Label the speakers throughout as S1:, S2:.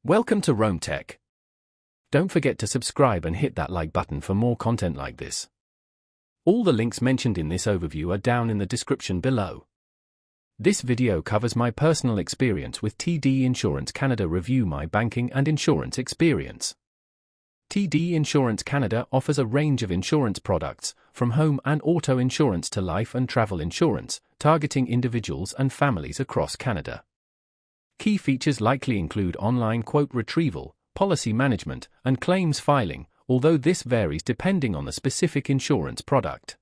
S1: Welcome to Rome Tech. Don't forget to subscribe and hit that like button for more content like this. All the links mentioned in this overview are down in the description below. This video covers my personal experience with TD Insurance Canada. Review my banking and insurance experience. TD Insurance Canada offers a range of insurance products, from home and auto insurance to life and travel insurance, targeting individuals and families across Canada. Key features likely include online quote retrieval, policy management, and claims filing, although this varies depending on the specific insurance product.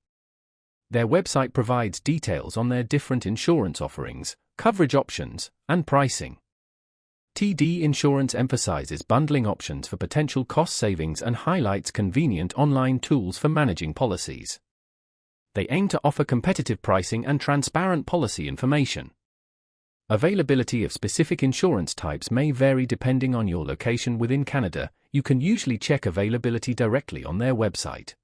S1: Their website provides details on their different insurance offerings, coverage options, and pricing. TD Insurance emphasizes bundling options for potential cost savings and highlights convenient online tools for managing policies. They aim to offer competitive pricing and transparent policy information. Availability of specific insurance types may vary depending on your location within Canada. You can usually check availability directly on their website.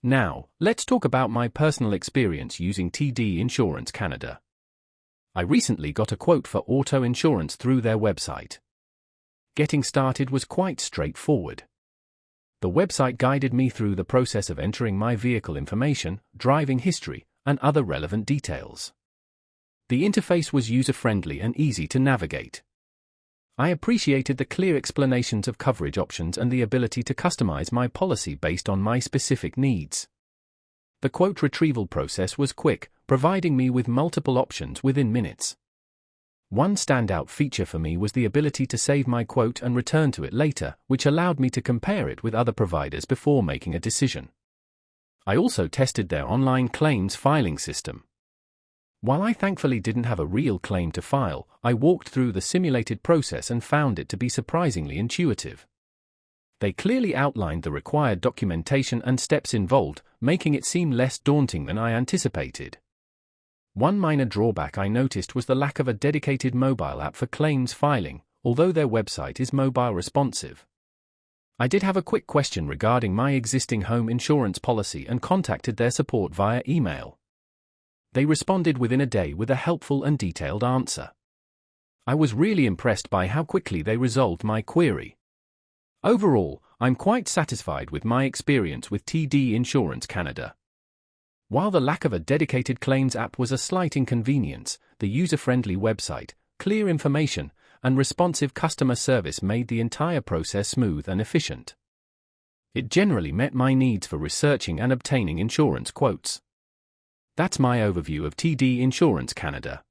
S1: Now, let's talk about my personal experience using TD Insurance Canada. I recently got a quote for auto insurance through their website. Getting started was quite straightforward. The website guided me through the process of entering my vehicle information, driving history, and other relevant details. The interface was user-friendly and easy to navigate. I appreciated the clear explanations of coverage options and the ability to customize my policy based on my specific needs. The quote retrieval process was quick, providing me with multiple options within minutes. One standout feature for me was the ability to save my quote and return to it later, which allowed me to compare it with other providers before making a decision. I also tested their online claims filing system. While I thankfully didn't have a real claim to file, I walked through the simulated process and found it to be surprisingly intuitive. They clearly outlined the required documentation and steps involved, making it seem less daunting than I anticipated. One minor drawback I noticed was the lack of a dedicated mobile app for claims filing, although their website is mobile responsive. I did have a quick question regarding my existing home insurance policy and contacted their support via email. They responded within a day with a helpful and detailed answer. I was really impressed by how quickly they resolved my query. Overall, I'm quite satisfied with my experience with TD Insurance Canada. While the lack of a dedicated claims app was a slight inconvenience, the user-friendly website, clear information, and responsive customer service made the entire process smooth and efficient. It generally met my needs for researching and obtaining insurance quotes. That's my overview of TD Insurance Canada.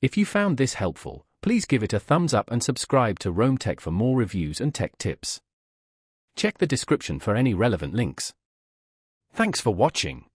S1: If you found this helpful, please give it a thumbs up and subscribe to Rome Tech for more reviews and tech tips. Check the description for any relevant links. Thanks for watching.